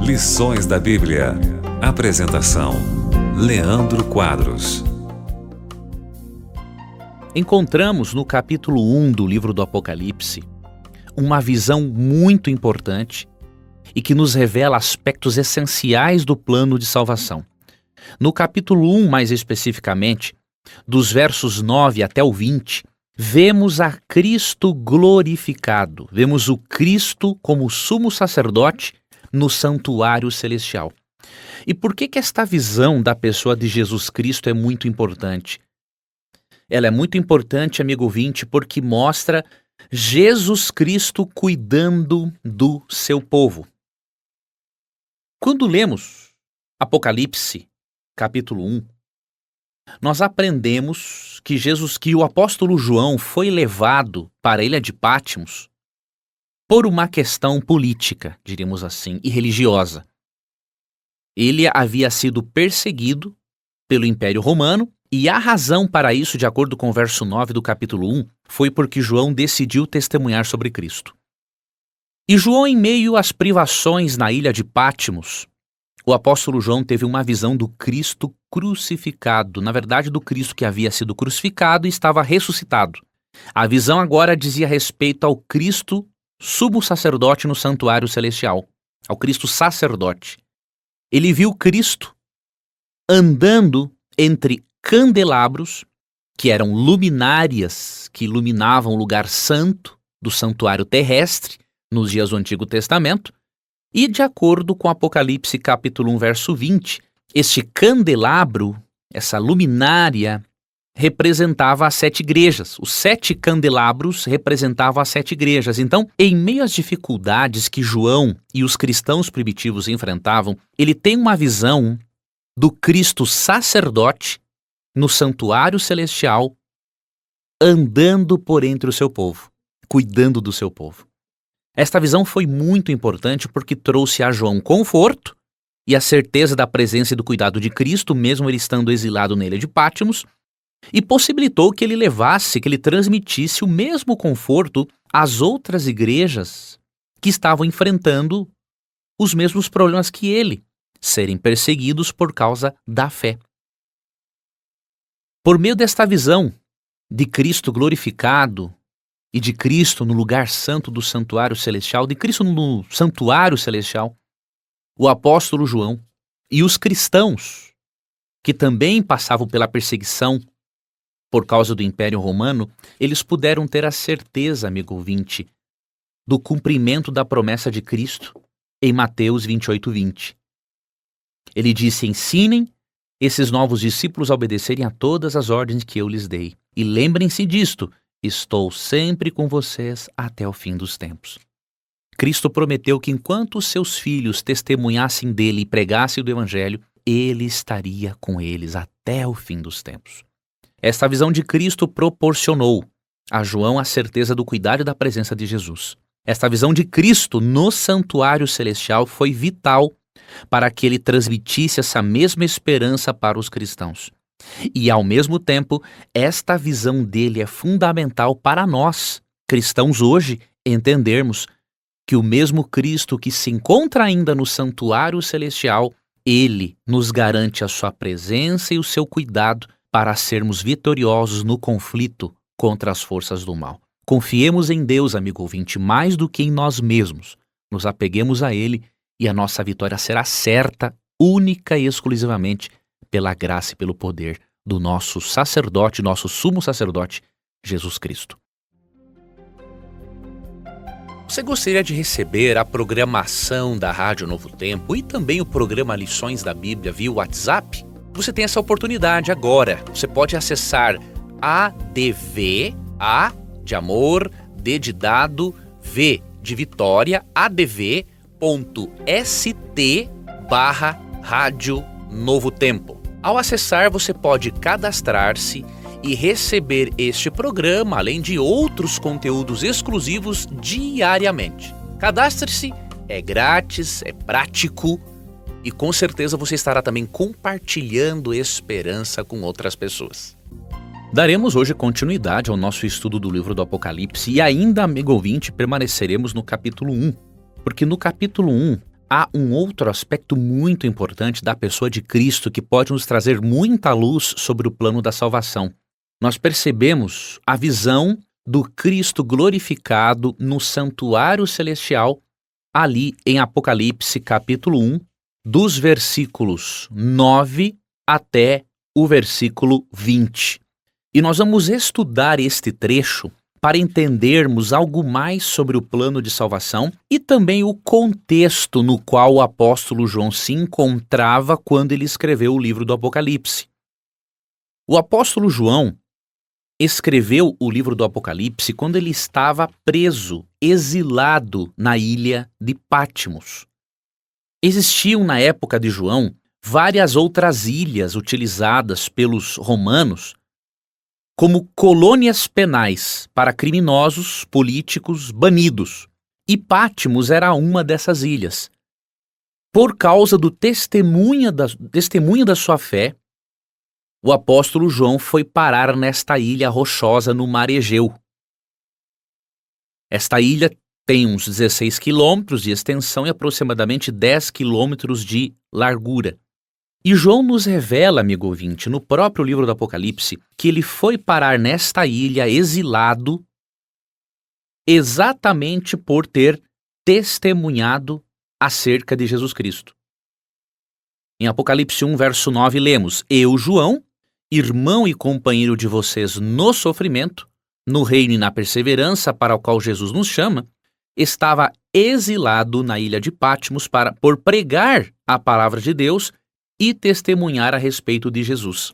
Lições da Bíblia. Apresentação: Leandro Quadros. Encontramos no capítulo 1 do livro do Apocalipse uma visão muito importante e que nos revela aspectos essenciais do plano de salvação. No capítulo 1, mais especificamente, dos versos 9 até o 20, vemos a Cristo glorificado, vemos o Cristo como sumo sacerdote no santuário celestial. E por que esta visão da pessoa de Jesus Cristo é muito importante? Ela é muito importante, amigo ouvinte, porque mostra Jesus Cristo cuidando do seu povo. Quando lemos Apocalipse, capítulo 1, nós aprendemos que o apóstolo João foi levado para a ilha de Patmos por uma questão política, diríamos assim, e religiosa. Ele havia sido perseguido pelo Império Romano e a razão para isso, de acordo com o verso 9 do capítulo 1, foi porque João decidiu testemunhar sobre Cristo. E João, em meio às privações na ilha de Patmos, o apóstolo João teve uma visão do Cristo crucificado, na verdade do Cristo que havia sido crucificado e estava ressuscitado. A visão agora dizia respeito ao Cristo sumo sacerdote no santuário celestial, ao Cristo sacerdote. Ele viu Cristo andando entre candelabros, que eram luminárias que iluminavam o lugar santo do santuário terrestre nos dias do Antigo Testamento, e de acordo com Apocalipse capítulo 1, verso 20, este candelabro, essa luminária, representava as 7 igrejas. Os 7 candelabros representavam as 7 igrejas. Então, em meio às dificuldades que João e os cristãos primitivos enfrentavam, ele tem uma visão do Cristo sacerdote no santuário celestial, andando por entre o seu povo, cuidando do seu povo. Esta visão foi muito importante porque trouxe a João conforto e a certeza da presença e do cuidado de Cristo, mesmo ele estando exilado na ilha de Patmos, e possibilitou que ele transmitisse o mesmo conforto às outras igrejas que estavam enfrentando os mesmos problemas que ele, serem perseguidos por causa da fé. Por meio desta visão de Cristo glorificado e de Cristo no lugar santo do santuário celestial, de Cristo no santuário celestial, o apóstolo João e os cristãos que também passavam pela perseguição por causa do Império Romano, eles puderam ter a certeza, amigo ouvinte, do cumprimento da promessa de Cristo em Mateus 28:20. Ele disse: ensinem esses novos discípulos a obedecerem a todas as ordens que eu lhes dei. E lembrem-se disto, estou sempre com vocês até o fim dos tempos. Cristo prometeu que enquanto os seus filhos testemunhassem dele e pregassem do Evangelho, ele estaria com eles até o fim dos tempos. Esta visão de Cristo proporcionou a João a certeza do cuidado e da presença de Jesus. Esta visão de Cristo no santuário celestial foi vital para que ele transmitisse essa mesma esperança para os cristãos. E, ao mesmo tempo, esta visão dele é fundamental para nós, cristãos hoje, entendermos que o mesmo Cristo que se encontra ainda no santuário celestial, ele nos garante a sua presença e o seu cuidado para sermos vitoriosos no conflito contra as forças do mal. Confiemos em Deus, amigo ouvinte, mais do que em nós mesmos. Nos apeguemos a Ele e a nossa vitória será certa, única e exclusivamente pela graça e pelo poder do nosso sacerdote, nosso sumo sacerdote, Jesus Cristo. Você gostaria de receber a programação da Rádio Novo Tempo e também o programa Lições da Bíblia via WhatsApp? Você tem essa oportunidade agora. Você pode acessar ADV, A de amor, D de dado, V de Vitória, adv.st/Rádio Novo Tempo. Ao acessar, você pode cadastrar-se e receber este programa, além de outros conteúdos exclusivos diariamente. Cadastre-se, é grátis, é prático e com certeza você estará também compartilhando esperança com outras pessoas. Daremos hoje continuidade ao nosso estudo do livro do Apocalipse e ainda, amigo ouvinte, permaneceremos no capítulo 1, porque no capítulo 1 há um outro aspecto muito importante da pessoa de Cristo que pode nos trazer muita luz sobre o plano da salvação. Nós percebemos a visão do Cristo glorificado no santuário celestial, ali em Apocalipse capítulo 1, dos versículos 9 até o versículo 20. E nós vamos estudar este trecho para entendermos algo mais sobre o plano de salvação e também o contexto no qual o apóstolo João se encontrava quando ele escreveu o livro do Apocalipse. O apóstolo João escreveu o livro do Apocalipse quando ele estava preso, exilado na ilha de Patmos. Existiam na época de João várias outras ilhas utilizadas pelos romanos como colônias penais para criminosos políticos banidos. E Patmos era uma dessas ilhas. Por causa do testemunho da sua fé, o apóstolo João foi parar nesta ilha rochosa no mar Egeu. Esta ilha tem uns 16 quilômetros de extensão e aproximadamente 10 quilômetros de largura. E João nos revela, amigo ouvinte, no próprio livro do Apocalipse, que ele foi parar nesta ilha exilado exatamente por ter testemunhado acerca de Jesus Cristo. Em Apocalipse 1, verso 9, lemos: Eu, João, irmão e companheiro de vocês no sofrimento, no reino e na perseverança para o qual Jesus nos chama, estava exilado na ilha de Patmos por pregar a palavra de Deus e testemunhar a respeito de Jesus.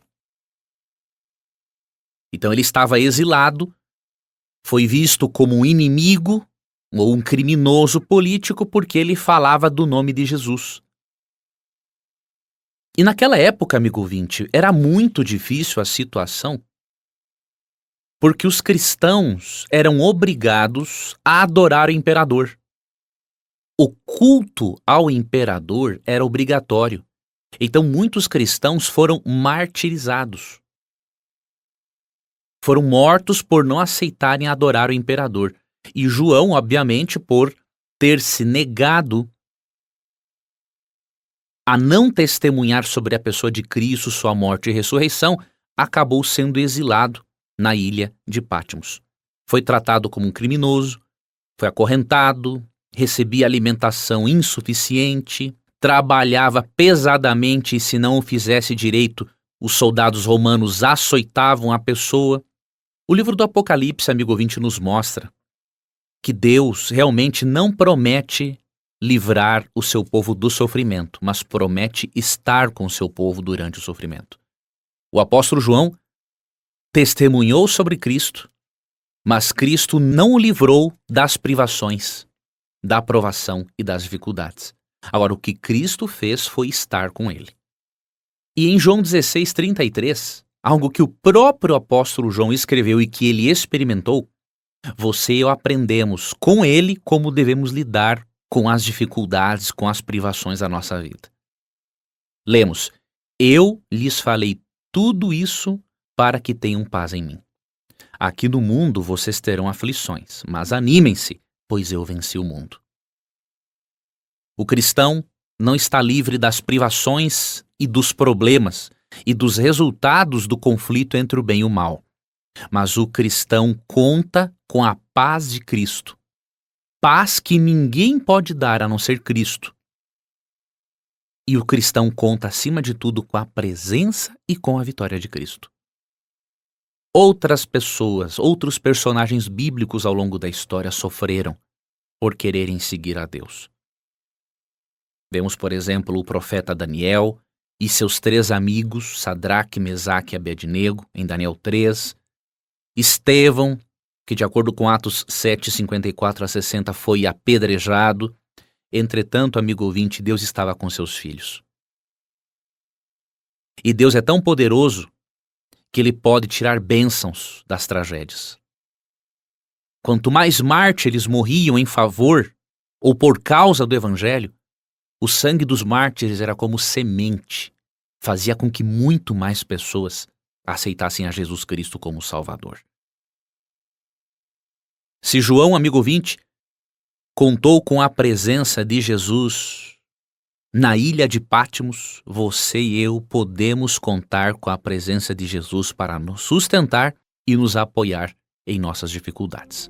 Então ele estava exilado, foi visto como um inimigo ou um criminoso político porque ele falava do nome de Jesus. E naquela época, amigo ouvinte, era muito difícil a situação porque os cristãos eram obrigados a adorar o imperador. O culto ao imperador era obrigatório. Então muitos cristãos foram martirizados. Foram mortos por não aceitarem adorar o imperador. E João, obviamente, por ter se negado a não testemunhar sobre a pessoa de Cristo, sua morte e ressurreição, acabou sendo exilado na ilha de Patmos. Foi tratado como um criminoso, foi acorrentado, recebia alimentação insuficiente, trabalhava pesadamente e se não o fizesse direito, os soldados romanos açoitavam a pessoa. O livro do Apocalipse, amigo ouvinte, nos mostra que Deus realmente não promete livrar o seu povo do sofrimento, mas promete estar com o seu povo durante o sofrimento. O apóstolo João testemunhou sobre Cristo, mas Cristo não o livrou das privações, da provação e das dificuldades. Agora, o que Cristo fez foi estar com ele. E em João 16:33, algo que o próprio apóstolo João escreveu e que ele experimentou, você e eu aprendemos com ele como devemos lidar com as dificuldades, com as privações da nossa vida. Lemos: Eu lhes falei tudo isso para que tenham paz em mim. Aqui no mundo vocês terão aflições, mas animem-se, pois eu venci o mundo. O cristão não está livre das privações e dos problemas e dos resultados do conflito entre o bem e o mal. Mas o cristão conta com a paz de Cristo. Paz que ninguém pode dar a não ser Cristo. E o cristão conta, acima de tudo, com a presença e com a vitória de Cristo. Outras pessoas, outros personagens bíblicos ao longo da história sofreram por quererem seguir a Deus. Vemos, por exemplo, o profeta Daniel e seus 3 amigos, Sadraque, Mesaque e Abednego, em Daniel 3. Estevão, que de acordo com Atos 7:54-60 foi apedrejado. Entretanto, amigo ouvinte, Deus estava com seus filhos. E Deus é tão poderoso que Ele pode tirar bênçãos das tragédias. Quanto mais mártires morriam em favor ou por causa do Evangelho, o sangue dos mártires era como semente, fazia com que muito mais pessoas aceitassem a Jesus Cristo como Salvador. Se João, amigo ouvinte, contou com a presença de Jesus na ilha de Patmos, você e eu podemos contar com a presença de Jesus para nos sustentar e nos apoiar em nossas dificuldades.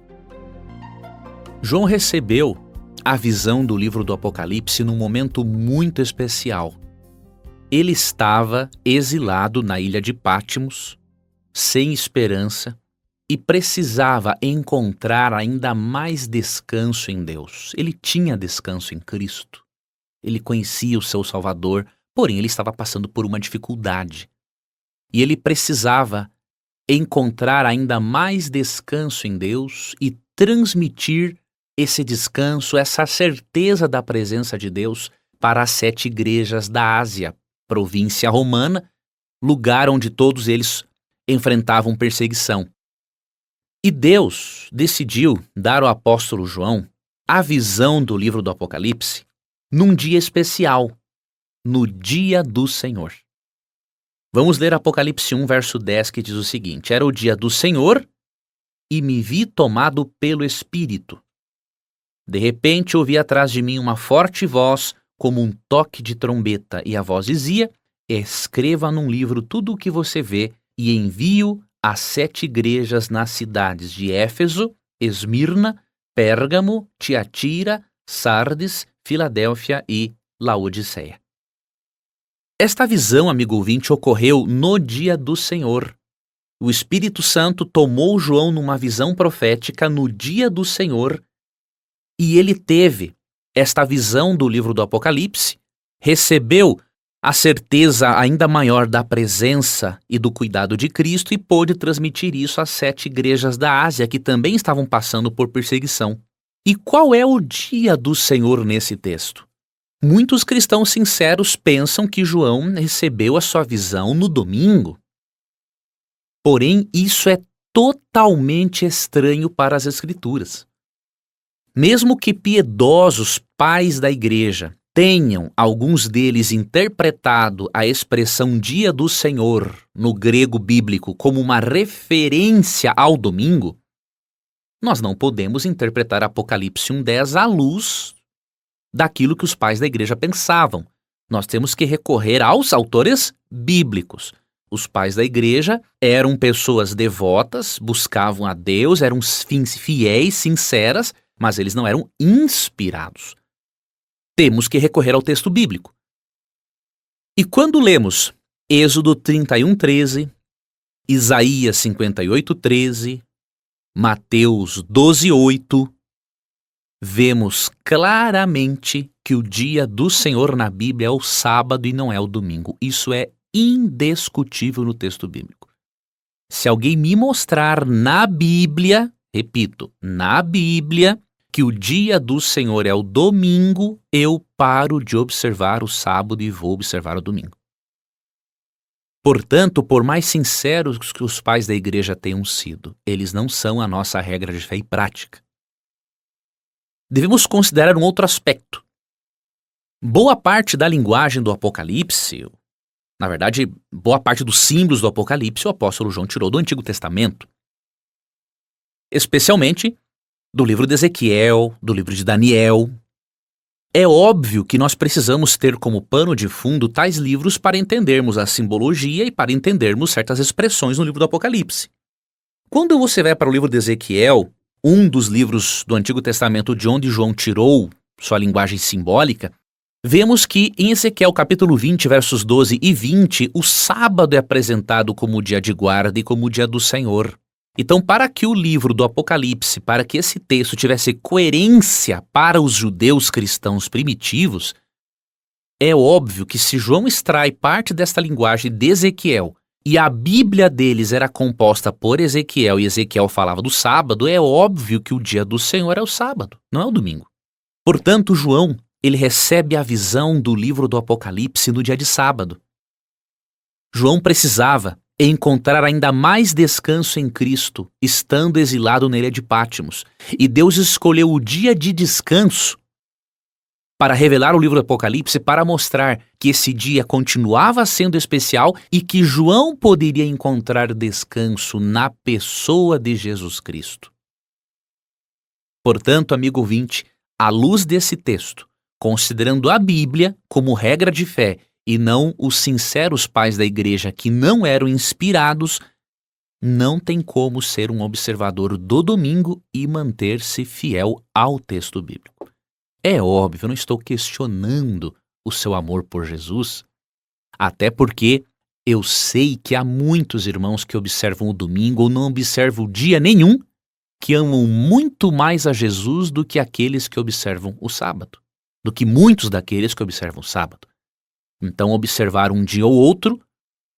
João recebeu a visão do livro do Apocalipse num momento muito especial. Ele estava exilado na ilha de Patmos, sem esperança, e precisava encontrar ainda mais descanso em Deus. Ele tinha descanso em Cristo. Ele conhecia o seu Salvador, porém ele estava passando por uma dificuldade. E ele precisava encontrar ainda mais descanso em Deus e transmitir esse descanso, essa certeza da presença de Deus para as 7 igrejas da Ásia, província romana, lugar onde todos eles enfrentavam perseguição. E Deus decidiu dar ao apóstolo João a visão do livro do Apocalipse num dia especial, no dia do Senhor. Vamos ler Apocalipse 1, verso 10, que diz o seguinte: Era o dia do Senhor e me vi tomado pelo Espírito. De repente ouvi atrás de mim uma forte voz, como um toque de trombeta, e a voz dizia: Escreva num livro tudo o que você vê e envie-o às 7 igrejas nas cidades de Éfeso, Esmirna, Pérgamo, Tiatira, Sardes, Filadélfia e Laodiceia. Esta visão, amigo ouvinte, ocorreu no dia do Senhor. O Espírito Santo tomou João numa visão profética no dia do Senhor e ele teve esta visão do livro do Apocalipse, recebeu a certeza ainda maior da presença e do cuidado de Cristo e pôde transmitir isso às 7 igrejas da Ásia que também estavam passando por perseguição. E qual é o dia do Senhor nesse texto? Muitos cristãos sinceros pensam que João recebeu a sua visão no domingo. Porém, isso é totalmente estranho para as Escrituras. Mesmo que piedosos pais da igreja tenham, alguns deles, interpretado a expressão dia do Senhor no grego bíblico como uma referência ao domingo, nós não podemos interpretar Apocalipse 1:10 à luz daquilo que os pais da igreja pensavam. Nós temos que recorrer aos autores bíblicos. Os pais da igreja eram pessoas devotas, buscavam a Deus, eram fiéis, sinceras, mas eles não eram inspirados. Temos que recorrer ao texto bíblico. E quando lemos Êxodo 31:13, Isaías 58:13, Mateus 12:8, vemos claramente que o dia do Senhor na Bíblia é o sábado e não é o domingo. Isso é indiscutível no texto bíblico. Se alguém me mostrar na Bíblia, repito, na Bíblia, que o dia do Senhor é o domingo, eu paro de observar o sábado e vou observar o domingo. Portanto, por mais sinceros que os pais da igreja tenham sido, eles não são a nossa regra de fé e prática. Devemos considerar um outro aspecto. Boa parte da linguagem do Apocalipse, na verdade, boa parte dos símbolos do Apocalipse, o apóstolo João tirou do Antigo Testamento. Especialmente do livro de Ezequiel, do livro de Daniel. É óbvio que nós precisamos ter como pano de fundo tais livros para entendermos a simbologia e para entendermos certas expressões no livro do Apocalipse. Quando você vai para o livro de Ezequiel, um dos livros do Antigo Testamento de onde João tirou sua linguagem simbólica, vemos que em Ezequiel capítulo 20, versos 12 e 20, o sábado é apresentado como o dia de guarda e como o dia do Senhor. Então, para que o livro do Apocalipse, para que esse texto tivesse coerência para os judeus cristãos primitivos, é óbvio que se João extrai parte desta linguagem de Ezequiel e a Bíblia deles era composta por Ezequiel e Ezequiel falava do sábado, é óbvio que o dia do Senhor é o sábado, não é o domingo. Portanto, João, ele recebe a visão do livro do Apocalipse no dia de sábado. João precisava encontrar ainda mais descanso em Cristo, estando exilado na ilha de Patmos. E Deus escolheu o dia de descanso para revelar o livro do Apocalipse, para mostrar que esse dia continuava sendo especial e que João poderia encontrar descanso na pessoa de Jesus Cristo. Portanto, amigo ouvinte, à luz desse texto, considerando a Bíblia como regra de fé e não os sinceros pais da igreja que não eram inspirados, não tem como ser um observador do domingo e manter-se fiel ao texto bíblico. É óbvio, eu não estou questionando o seu amor por Jesus, até porque eu sei que há muitos irmãos que observam o domingo ou não observam dia nenhum, que amam muito mais a Jesus do que aqueles que observam o sábado, do que muitos daqueles que observam o sábado. Então, observar um dia ou outro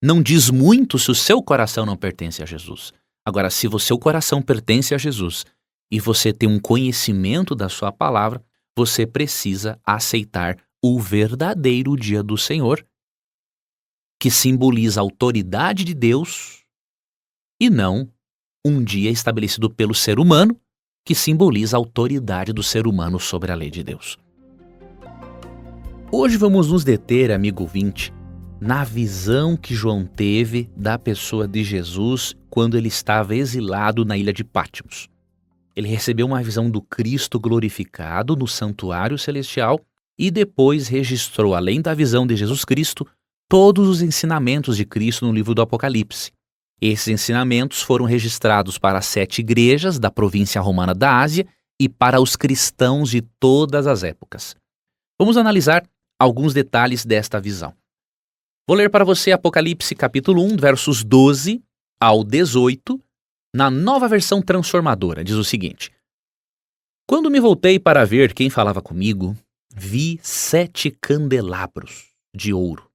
não diz muito se o seu coração não pertence a Jesus. Agora, se o seu coração pertence a Jesus e você tem um conhecimento da sua palavra, você precisa aceitar o verdadeiro dia do Senhor, que simboliza a autoridade de Deus, e não um dia estabelecido pelo ser humano, que simboliza a autoridade do ser humano sobre a lei de Deus. Hoje vamos nos deter, amigo ouvinte, na visão que João teve da pessoa de Jesus quando ele estava exilado na ilha de Patmos. Ele recebeu uma visão do Cristo glorificado no santuário celestial e depois registrou, além da visão de Jesus Cristo, todos os ensinamentos de Cristo no livro do Apocalipse. Esses ensinamentos foram registrados para as 7 igrejas da província romana da Ásia e para os cristãos de todas as épocas. Vamos analisar alguns detalhes desta visão. Vou ler para você Apocalipse capítulo 1, versos 12 ao 18, na nova versão transformadora. Diz o seguinte: Quando me voltei para ver quem falava comigo, vi 7 candelabros de ouro,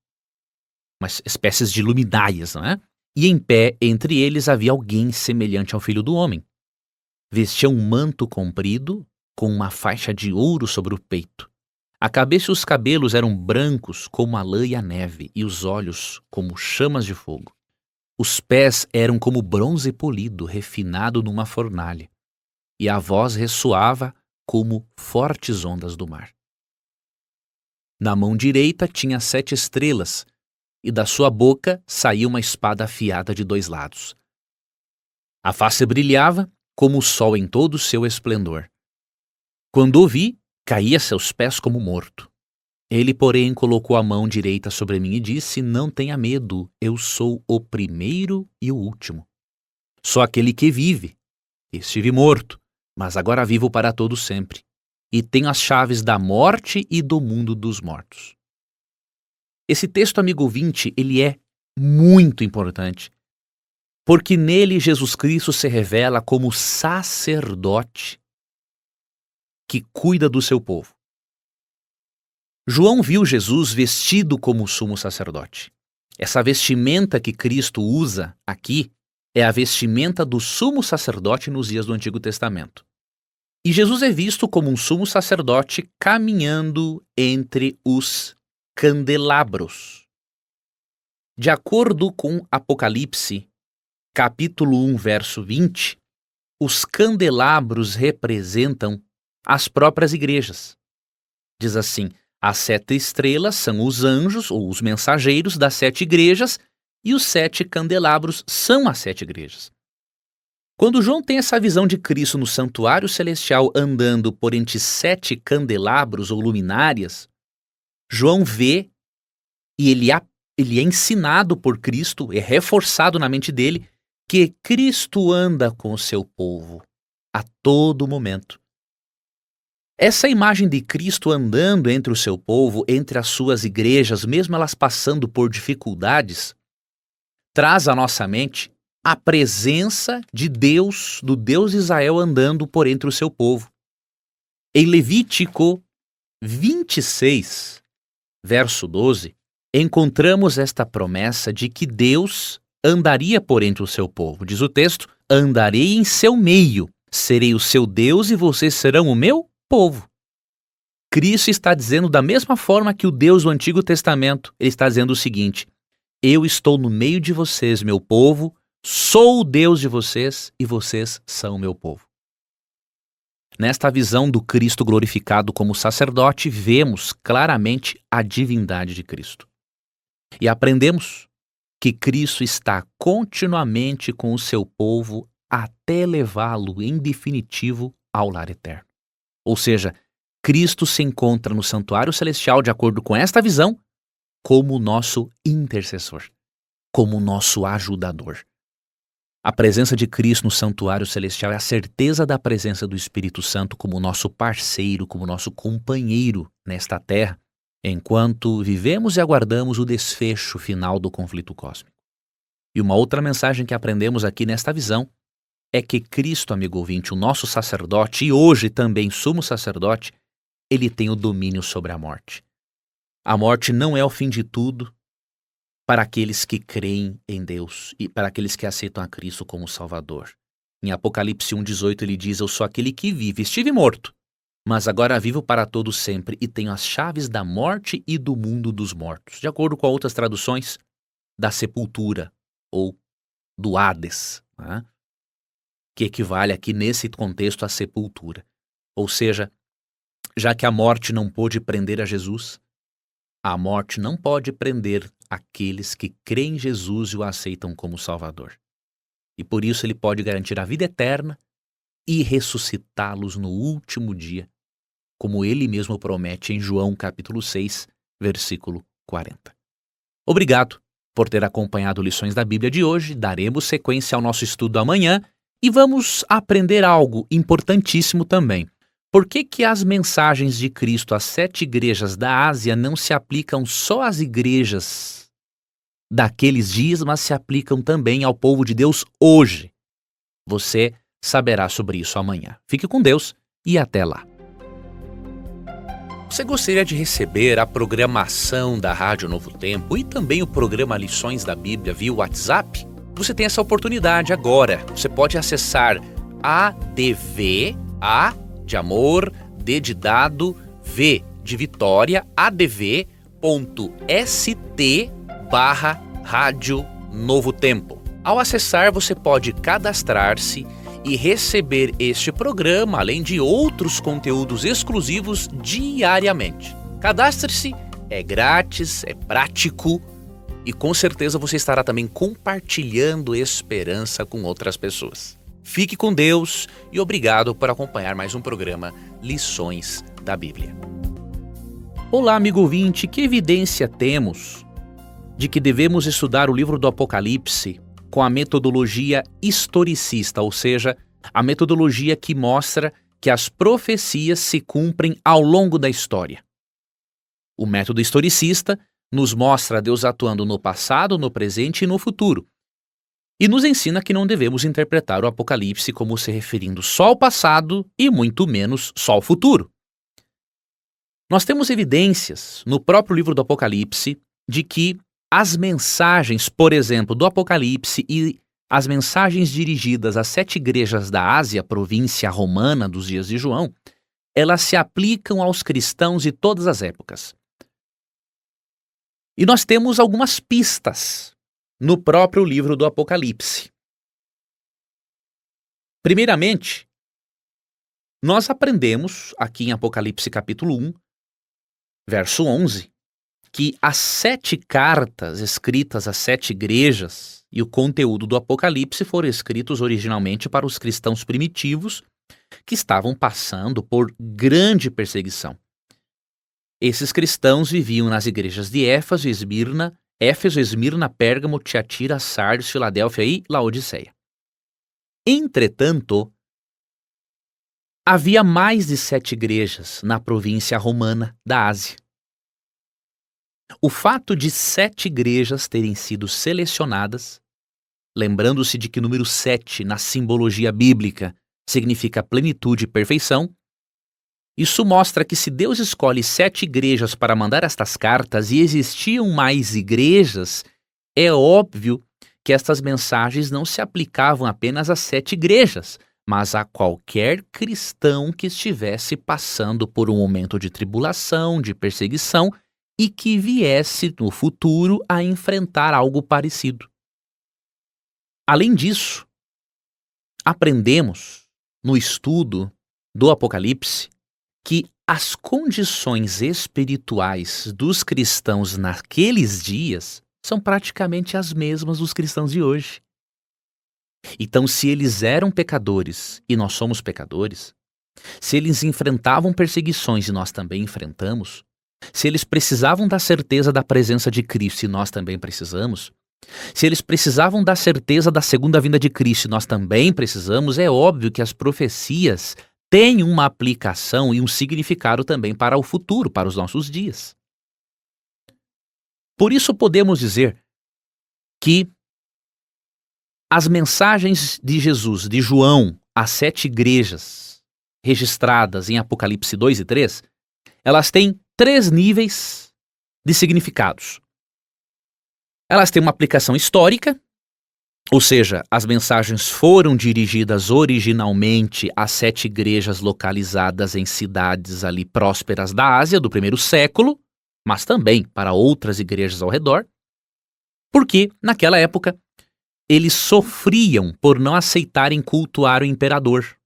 umas espécies de luminárias, não é? E em pé entre eles havia alguém semelhante ao Filho do Homem. Vestia um manto comprido com uma faixa de ouro sobre o peito. A cabeça e os cabelos eram brancos como a lã e a neve, e os olhos como chamas de fogo. Os pés eram como bronze polido, refinado numa fornalha, e a voz ressoava como fortes ondas do mar. Na mão direita tinha 7 estrelas, e da sua boca saía uma espada afiada de 2 lados. A face brilhava como o sol em todo o seu esplendor. Quando o vi, caí a seus pés como morto. Ele, porém, colocou a mão direita sobre mim e disse: Não tenha medo, eu sou o primeiro e o último. Sou aquele que vive. Estive morto, mas agora vivo para todo sempre, e tenho as chaves da morte e do mundo dos mortos. Esse texto, amigo ouvinte, ele é muito importante, porque nele Jesus Cristo se revela como sacerdote que cuida do seu povo. João viu Jesus vestido como sumo sacerdote. Essa vestimenta que Cristo usa aqui é a vestimenta do sumo sacerdote nos dias do Antigo Testamento. E Jesus é visto como um sumo sacerdote caminhando entre os candelabros. De acordo com Apocalipse, capítulo 1, verso 20, os candelabros representam as próprias igrejas. Diz assim: as 7 estrelas são os anjos ou os mensageiros das 7 igrejas e os 7 candelabros são as 7 igrejas. Quando João tem essa visão de Cristo no santuário celestial andando por entre 7 candelabros ou luminárias, João vê e ele é ensinado por Cristo, é reforçado na mente dele, que Cristo anda com o seu povo a todo momento. Essa imagem de Cristo andando entre o seu povo, entre as suas igrejas, mesmo elas passando por dificuldades, traz à nossa mente a presença de Deus, do Deus de Israel andando por entre o seu povo. Em Levítico 26, verso 12, encontramos esta promessa de que Deus andaria por entre o seu povo. Diz o texto: andarei em seu meio, serei o seu Deus e vocês serão o meu povo. Cristo está dizendo da mesma forma que o Deus do Antigo Testamento, ele está dizendo o seguinte: eu estou no meio de vocês, meu povo, sou o Deus de vocês e vocês são o meu povo. Nesta visão do Cristo glorificado como sacerdote, vemos claramente a divindade de Cristo. E aprendemos que Cristo está continuamente com o seu povo até levá-lo, em definitivo, ao lar eterno. Ou seja, Cristo se encontra no santuário celestial, de acordo com esta visão, como nosso intercessor, como nosso ajudador. A presença de Cristo no santuário celestial é a certeza da presença do Espírito Santo como nosso parceiro, como nosso companheiro nesta terra, enquanto vivemos e aguardamos o desfecho final do conflito cósmico. E uma outra mensagem que aprendemos aqui nesta visão é que Cristo, amigo ouvinte, o nosso sacerdote, e hoje também sumo sacerdote, ele tem o domínio sobre a morte. A morte não é o fim de tudo para aqueles que creem em Deus e para aqueles que aceitam a Cristo como Salvador. Em Apocalipse 1,18 ele diz: eu sou aquele que vive, estive morto, mas agora vivo para todo sempre e tenho as chaves da morte e do mundo dos mortos. De acordo com outras traduções, da sepultura ou do Hades, né? Que equivale aqui nesse contexto à sepultura. Ou seja, já que a morte não pôde prender a Jesus, a morte não pode prender aqueles que creem em Jesus e o aceitam como Salvador. E por isso ele pode garantir a vida eterna e ressuscitá-los no último dia, como ele mesmo promete em João capítulo 6, versículo 40. Obrigado por ter acompanhado Lições da Bíblia de hoje. Daremos sequência ao nosso estudo amanhã e vamos aprender algo importantíssimo também. Por que as mensagens de Cristo às 7 igrejas da Ásia não se aplicam só às igrejas daqueles dias, mas se aplicam também ao povo de Deus hoje? Você saberá sobre isso amanhã. Fique com Deus e até lá. Você gostaria de receber a programação da Rádio Novo Tempo e também o programa Lições da Bíblia via WhatsApp? Você tem essa oportunidade agora. Você pode acessar ADV, A de amor, D de dado, V de Vitória, adv.st/Rádio Novo Tempo. Ao acessar, você pode cadastrar-se e receber este programa, além de outros conteúdos exclusivos diariamente. Cadastre-se, é grátis, é prático e com certeza você estará também compartilhando esperança com outras pessoas. Fique com Deus e obrigado por acompanhar mais um programa Lições da Bíblia. Olá, amigo ouvinte, que evidência temos de que devemos estudar o livro do Apocalipse com a metodologia historicista, ou seja, a metodologia que mostra que as profecias se cumprem ao longo da história. O método historicista nos mostra Deus atuando no passado, no presente e no futuro. E nos ensina que não devemos interpretar o Apocalipse como se referindo só ao passado e muito menos só ao futuro. Nós temos evidências no próprio livro do Apocalipse de que as mensagens, por exemplo, do Apocalipse e as mensagens dirigidas às 7 igrejas da Ásia, província romana dos dias de João, elas se aplicam aos cristãos de todas as épocas. E nós temos algumas pistas no próprio livro do Apocalipse. Primeiramente, nós aprendemos aqui em Apocalipse capítulo 1, verso 11, que as 7 cartas escritas às 7 igrejas e o conteúdo do Apocalipse foram escritos originalmente para os cristãos primitivos que estavam passando por grande perseguição. Esses cristãos viviam nas igrejas de Éfeso, Esmirna, Pérgamo, Tiatira, Sardes, Filadélfia e Laodiceia. Entretanto, havia mais de 7 igrejas na província romana da Ásia. O fato de 7 igrejas terem sido selecionadas, lembrando-se de que o número 7 na simbologia bíblica significa plenitude e perfeição, isso mostra que se Deus escolhe 7 igrejas para mandar estas cartas e existiam mais igrejas, é óbvio que estas mensagens não se aplicavam apenas às 7 igrejas, mas a qualquer cristão que estivesse passando por um momento de tribulação, de perseguição e que viesse no futuro a enfrentar algo parecido. Além disso, aprendemos no estudo do Apocalipse que as condições espirituais dos cristãos naqueles dias são praticamente as mesmas dos cristãos de hoje. Então, se eles eram pecadores e nós somos pecadores, se eles enfrentavam perseguições e nós também enfrentamos, se eles precisavam da certeza da presença de Cristo e nós também precisamos, se eles precisavam da certeza da segunda vinda de Cristo e nós também precisamos, é óbvio que as profecias têm uma aplicação e um significado também para o futuro, para os nossos dias. Por isso podemos dizer que as mensagens de Jesus, de João, às 7 igrejas registradas em Apocalipse 2 e 3, elas têm 3 níveis de significados. Elas têm uma aplicação histórica, ou seja, as mensagens foram dirigidas originalmente às 7 igrejas localizadas em cidades ali prósperas da Ásia do primeiro século, mas também para outras igrejas ao redor, porque naquela época eles sofriam por não aceitarem cultuar o imperador.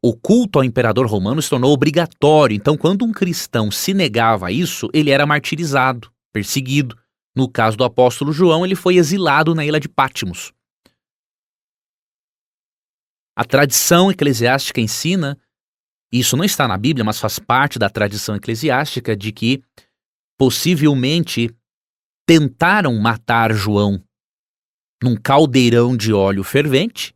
O culto ao imperador romano se tornou obrigatório, então quando um cristão se negava a isso, ele era martirizado, perseguido. No caso do apóstolo João, ele foi exilado na ilha de Patmos. A tradição eclesiástica ensina, isso não está na Bíblia, mas faz parte da tradição eclesiástica, de que possivelmente tentaram matar João num caldeirão de óleo fervente,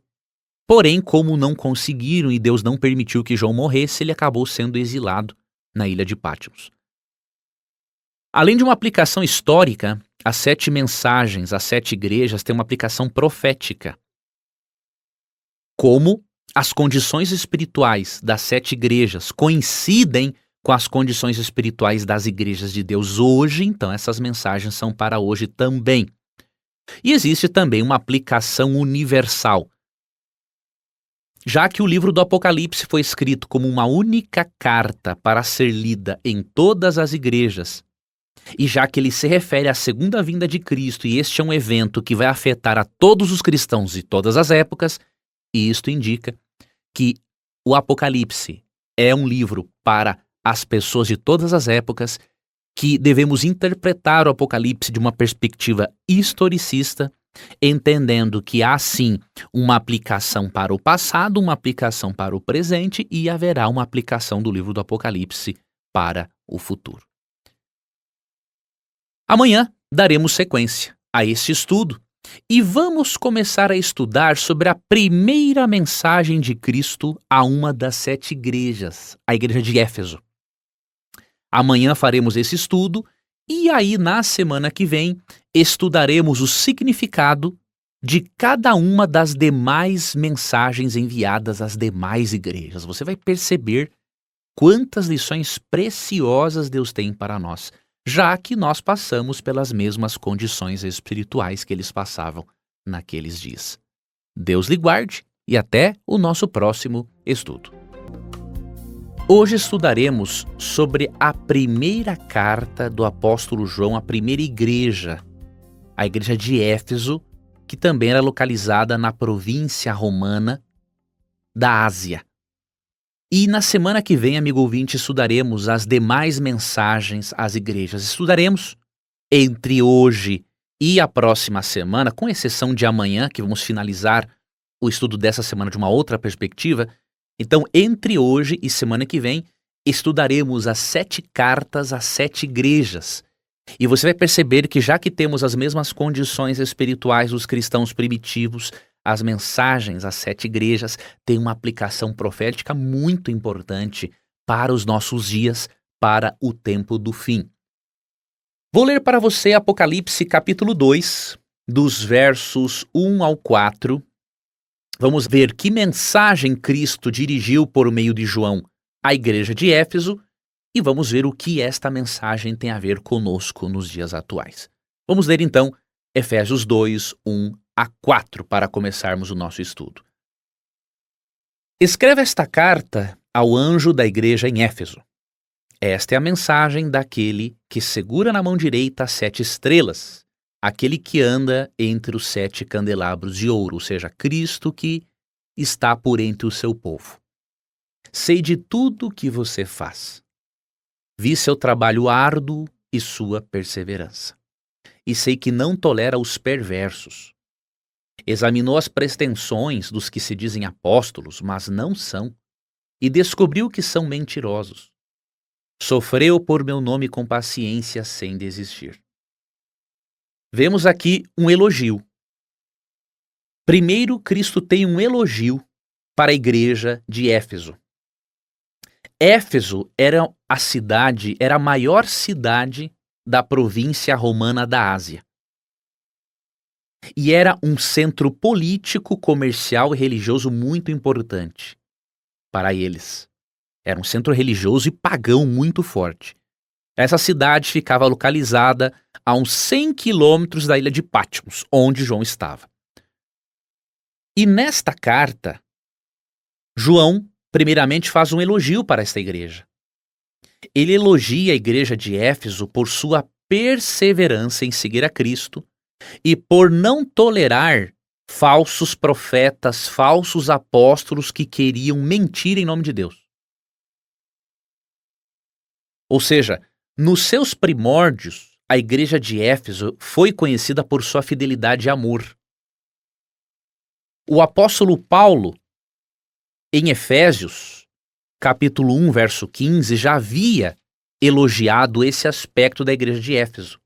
porém, como não conseguiram e Deus não permitiu que João morresse, ele acabou sendo exilado na ilha de Patmos. Além de uma aplicação histórica, as 7 mensagens, as 7 igrejas têm uma aplicação profética. Como as condições espirituais das 7 igrejas coincidem com as condições espirituais das igrejas de Deus hoje, então essas mensagens são para hoje também. E existe também uma aplicação universal. Já que o livro do Apocalipse foi escrito como uma única carta para ser lida em todas as igrejas, e já que ele se refere à segunda vinda de Cristo, e este é um evento que vai afetar a todos os cristãos de todas as épocas, e isto indica que o Apocalipse é um livro para as pessoas de todas as épocas, que devemos interpretar o Apocalipse de uma perspectiva historicista, entendendo que há sim uma aplicação para o passado, uma aplicação para o presente e haverá uma aplicação do livro do Apocalipse para o futuro. Amanhã daremos sequência a este estudo e vamos começar a estudar sobre a primeira mensagem de Cristo a uma das 7 igrejas, a igreja de Éfeso. Amanhã faremos esse estudo e aí na semana que vem estudaremos o significado de cada uma das demais mensagens enviadas às demais igrejas. Você vai perceber quantas lições preciosas Deus tem para nós, já que nós passamos pelas mesmas condições espirituais que eles passavam naqueles dias. Deus lhe guarde e até o nosso próximo estudo. Hoje estudaremos sobre a primeira carta do apóstolo João à primeira igreja, a igreja de Éfeso, que também era localizada na província romana da Ásia. E na semana que vem, amigo ouvinte, estudaremos as demais mensagens às igrejas. Estudaremos entre hoje e a próxima semana, com exceção de amanhã, que vamos finalizar o estudo dessa semana de uma outra perspectiva. Então, entre hoje e semana que vem, estudaremos as 7 cartas às 7 igrejas. E você vai perceber que já que temos as mesmas condições espirituais dos cristãos primitivos, as mensagens às 7 igrejas têm uma aplicação profética muito importante para os nossos dias, para o tempo do fim. Vou ler para você Apocalipse capítulo 2, dos versos 1 ao 4. Vamos ver que mensagem Cristo dirigiu por meio de João à igreja de Éfeso e vamos ver o que esta mensagem tem a ver conosco nos dias atuais. Vamos ler então Efésios 2, 1 a 4 para começarmos o nosso estudo. Escreve esta carta ao anjo da igreja em Éfeso. Esta é a mensagem daquele que segura na mão direita as 7 estrelas, aquele que anda entre os 7 candelabros de ouro, ou seja, Cristo que está por entre o seu povo. Sei de tudo que você faz. Vi seu trabalho árduo e sua perseverança. E sei que não tolera os perversos. Examinou as pretensões dos que se dizem apóstolos, mas não são, e descobriu que são mentirosos. Sofreu por meu nome com paciência sem desistir. Vemos aqui um elogio. Primeiro, Cristo tem um elogio para a igreja de Éfeso. Éfeso era a maior cidade da província romana da Ásia. E era um centro político, comercial e religioso muito importante para eles. Era um centro religioso e pagão muito forte. Essa cidade ficava localizada a uns 100 quilômetros da ilha de Patmos, onde João estava. E nesta carta, João, primeiramente, faz um elogio para esta igreja. Ele elogia a igreja de Éfeso por sua perseverança em seguir a Cristo e por não tolerar falsos profetas, falsos apóstolos que queriam mentir em nome de Deus. Ou seja, nos seus primórdios, a igreja de Éfeso foi conhecida por sua fidelidade e amor. O apóstolo Paulo, em Efésios, capítulo 1, verso 15, já havia elogiado esse aspecto da igreja de Éfeso.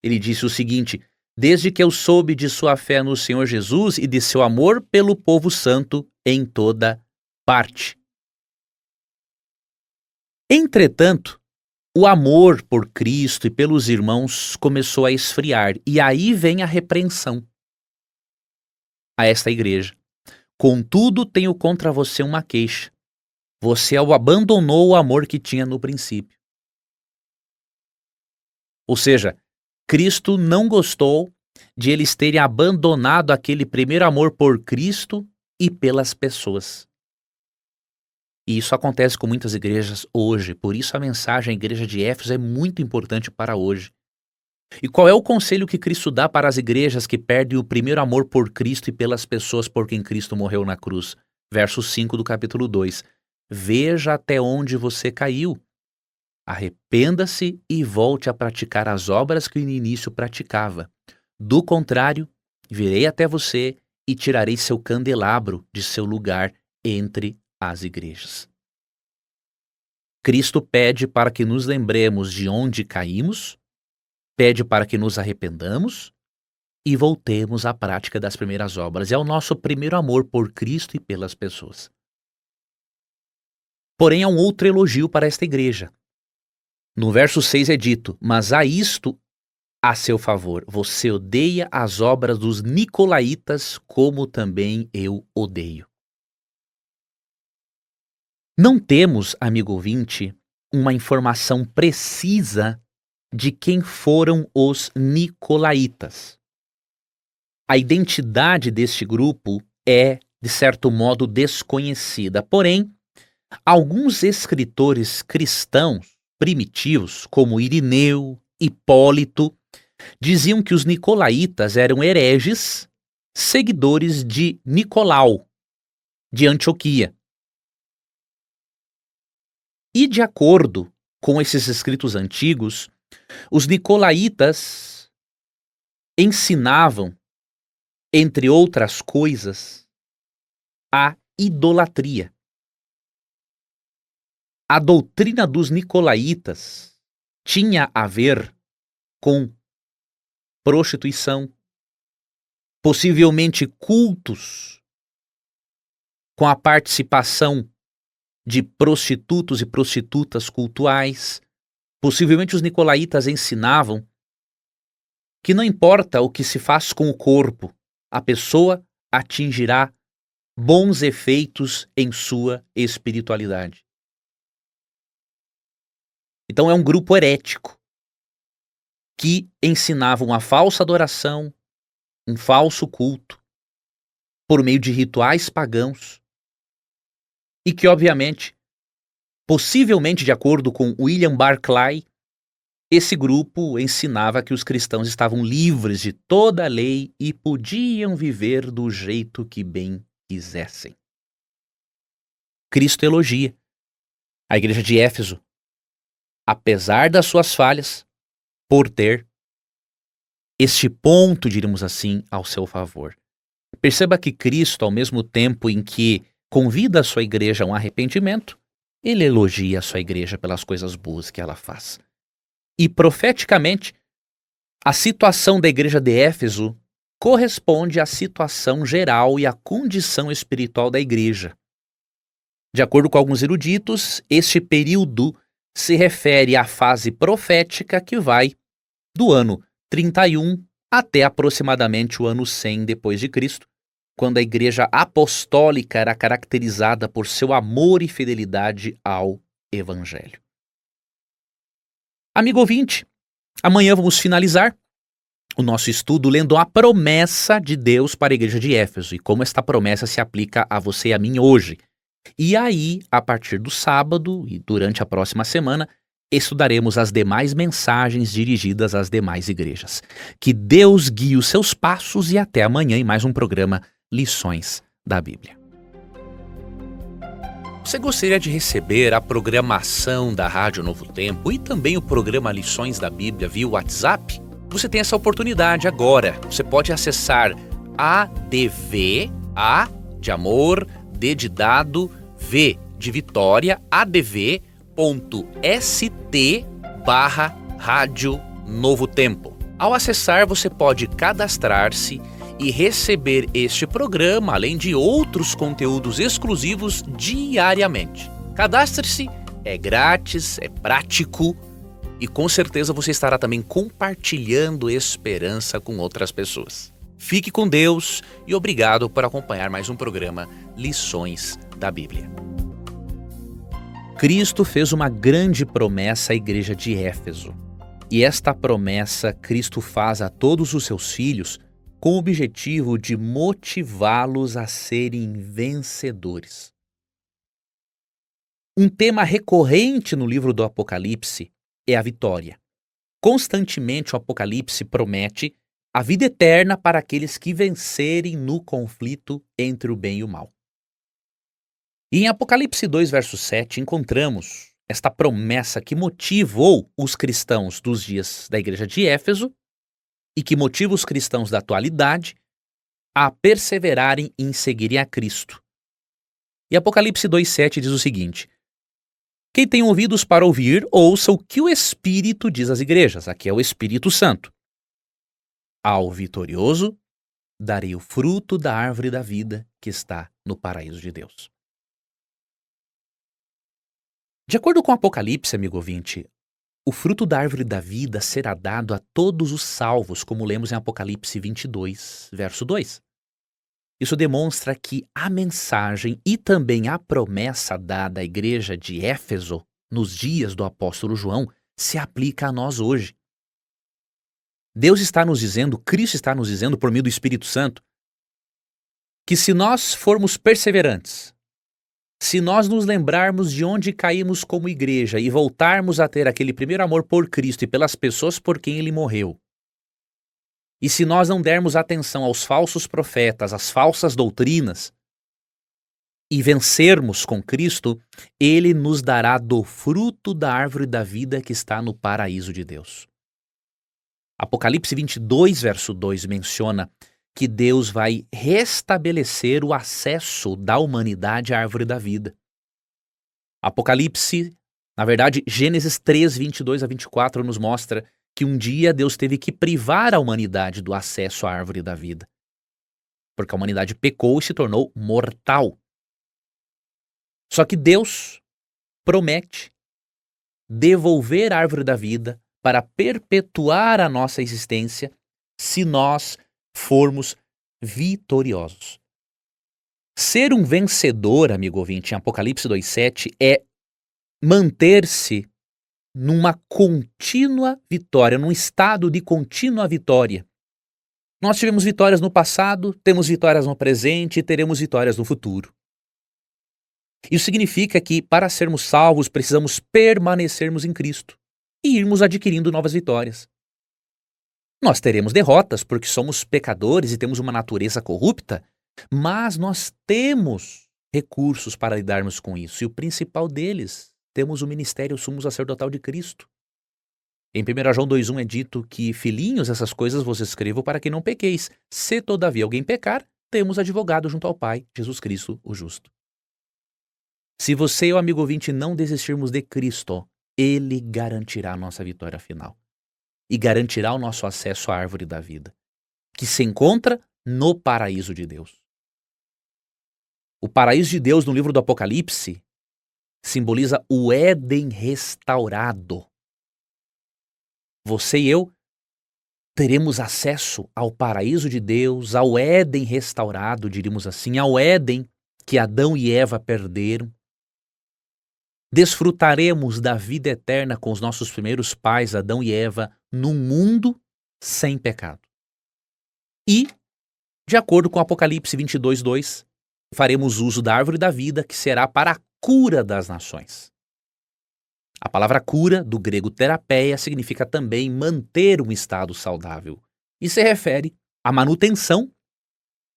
Ele disse o seguinte: desde que eu soube de sua fé no Senhor Jesus e de seu amor pelo povo santo em toda parte. Entretanto, o amor por Cristo e pelos irmãos começou a esfriar, e aí vem a repreensão a esta igreja. Contudo, tenho contra você uma queixa. Você abandonou o amor que tinha no princípio. Ou seja, Cristo não gostou de eles terem abandonado aquele primeiro amor por Cristo e pelas pessoas. E isso acontece com muitas igrejas hoje, por isso a mensagem à igreja de Éfeso é muito importante para hoje. E qual é o conselho que Cristo dá para as igrejas que perdem o primeiro amor por Cristo e pelas pessoas por quem Cristo morreu na cruz? Verso 5 do capítulo 2. Veja até onde você caiu. Arrependa-se e volte a praticar as obras que no início praticava. Do contrário, virei até você e tirarei seu candelabro de seu lugar entre as igrejas. Cristo pede para que nos lembremos de onde caímos, pede para que nos arrependamos e voltemos à prática das primeiras obras. É o nosso primeiro amor por Cristo e pelas pessoas. Porém, há um outro elogio para esta igreja. No verso 6 é dito: mas há isto a seu favor, você odeia as obras dos nicolaítas, como também eu odeio. Não temos, amigo ouvinte, uma informação precisa de quem foram os nicolaítas. A identidade deste grupo é, de certo modo, desconhecida. Porém, alguns escritores cristãos primitivos, como Irineu, Hipólito, diziam que os nicolaítas eram hereges, seguidores de Nicolau, de Antioquia. E de acordo com esses escritos antigos, os nicolaítas ensinavam, entre outras coisas, a idolatria. A doutrina dos nicolaítas tinha a ver com prostituição, possivelmente cultos com a participação de prostitutos e prostitutas cultuais. Possivelmente os nicolaítas ensinavam que não importa o que se faz com o corpo, a pessoa atingirá bons efeitos em sua espiritualidade. Então é um grupo herético que ensinava uma falsa adoração, um falso culto, por meio de rituais pagãos, e que, obviamente, possivelmente de acordo com William Barclay, esse grupo ensinava que os cristãos estavam livres de toda a lei e podiam viver do jeito que bem quisessem. Cristo elogia a igreja de Éfeso, apesar das suas falhas, por ter este ponto, diríamos assim, ao seu favor. Perceba que Cristo, ao mesmo tempo em que convida a sua igreja a um arrependimento, ele elogia a sua igreja pelas coisas boas que ela faz. E profeticamente, a situação da igreja de Éfeso corresponde à situação geral e à condição espiritual da igreja. De acordo com alguns eruditos, este período se refere à fase profética que vai do ano 31 até aproximadamente o ano 100 depois de Cristo, quando a igreja apostólica era caracterizada por seu amor e fidelidade ao evangelho. Amigo ouvinte, amanhã vamos finalizar o nosso estudo lendo a promessa de Deus para a igreja de Éfeso e como esta promessa se aplica a você e a mim hoje. E aí, a partir do sábado e durante a próxima semana, estudaremos as demais mensagens dirigidas às demais igrejas. Que Deus guie os seus passos e até amanhã em mais um programa Lições da Bíblia. Você gostaria de receber a programação da Rádio Novo Tempo e também o programa Lições da Bíblia via WhatsApp? Você tem essa oportunidade agora. Você pode acessar ADV, A de amor, D de dado, V de Vitória, adv.st/Rádio Novo Tempo. Ao acessar, você pode cadastrar-se e receber este programa, além de outros conteúdos exclusivos diariamente. Cadastre-se, é grátis, é prático e com certeza você estará também compartilhando esperança com outras pessoas. Fique com Deus e obrigado por acompanhar mais um programa Lições da Bíblia. Cristo fez uma grande promessa à igreja de Éfeso. E esta promessa Cristo faz a todos os seus filhos com o objetivo de motivá-los a serem vencedores. Um tema recorrente no livro do Apocalipse é a vitória. Constantemente o Apocalipse promete a vida eterna para aqueles que vencerem no conflito entre o bem e o mal. E em Apocalipse 2, verso 7, encontramos esta promessa que motivou os cristãos dos dias da igreja de Éfeso e que motiva os cristãos da atualidade a perseverarem em seguirem a Cristo. E Apocalipse 2,7 diz o seguinte: quem tem ouvidos para ouvir, ouça o que o Espírito diz às igrejas. Aqui é o Espírito Santo. Ao vitorioso, darei o fruto da árvore da vida que está no paraíso de Deus. De acordo com o Apocalipse, amigo ouvinte, o fruto da árvore da vida será dado a todos os salvos, como lemos em Apocalipse 22, verso 2. Isso demonstra que a mensagem e também a promessa dada à igreja de Éfeso nos dias do apóstolo João se aplica a nós hoje. Deus está nos dizendo, Cristo está nos dizendo por meio do Espírito Santo, que se nós formos perseverantes, se nós nos lembrarmos de onde caímos como igreja e voltarmos a ter aquele primeiro amor por Cristo e pelas pessoas por quem Ele morreu, e se nós não dermos atenção aos falsos profetas, às falsas doutrinas, e vencermos com Cristo, Ele nos dará do fruto da árvore da vida que está no paraíso de Deus. Apocalipse 22, verso 2 menciona que Deus vai restabelecer o acesso da humanidade à árvore da vida. Apocalipse, na verdade, Gênesis 3, 22 a 24 nos mostra que um dia Deus teve que privar a humanidade do acesso à árvore da vida, porque a humanidade pecou e se tornou mortal. Só que Deus promete devolver a árvore da vida para perpetuar a nossa existência se nós formos vitoriosos. Ser um vencedor, amigo ouvinte, em Apocalipse 2,7 é manter-se numa contínua vitória, num estado de contínua vitória. Nós tivemos vitórias no passado, temos vitórias no presente e teremos vitórias no futuro. Isso significa que, para sermos salvos, precisamos permanecermos em Cristo e irmos adquirindo novas vitórias. Nós teremos derrotas porque somos pecadores e temos uma natureza corrupta, mas nós temos recursos para lidarmos com isso. E o principal deles, temos o ministério sumo sacerdotal de Cristo. Em 1 João 2,1 é dito que, filhinhos, essas coisas vos escrevo para que não pequeis. Se todavia alguém pecar, temos advogado junto ao Pai, Jesus Cristo, o justo. Se você e o amigo ouvinte não desistirmos de Cristo, Ele garantirá a nossa vitória final. E garantirá o nosso acesso à árvore da vida, que se encontra no paraíso de Deus. O paraíso de Deus no livro do Apocalipse simboliza o Éden restaurado. Você e eu teremos acesso ao paraíso de Deus, ao Éden restaurado, diríamos assim, ao Éden que Adão e Eva perderam. Desfrutaremos da vida eterna com os nossos primeiros pais, Adão e Eva, num mundo sem pecado. E, de acordo com Apocalipse 22:2, faremos uso da árvore da vida, que será para a cura das nações. A palavra cura, do grego terapeia, significa também manter um estado saudável e se refere à manutenção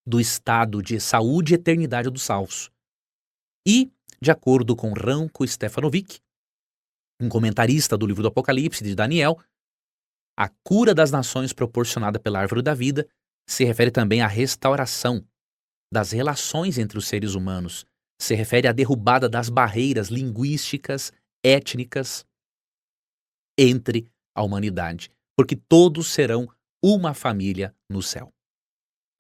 do estado de saúde e eternidade dos salvos. E, de acordo com Ranko Stefanovic, um comentarista do livro do Apocalipse de Daniel, a cura das nações proporcionada pela árvore da vida se refere também à restauração das relações entre os seres humanos, se refere à derrubada das barreiras linguísticas, étnicas entre a humanidade, porque todos serão uma família no céu.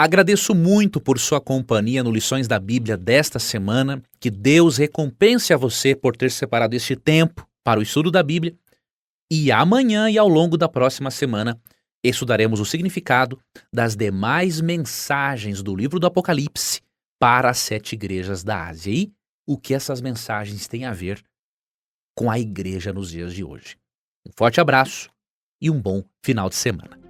Agradeço muito por sua companhia no Lições da Bíblia desta semana. Que Deus recompense a você por ter separado este tempo para o estudo da Bíblia. E amanhã e ao longo da próxima semana estudaremos o significado das demais mensagens do livro do Apocalipse para as 7 igrejas da Ásia e o que essas mensagens têm a ver com a igreja nos dias de hoje. Um forte abraço e um bom final de semana.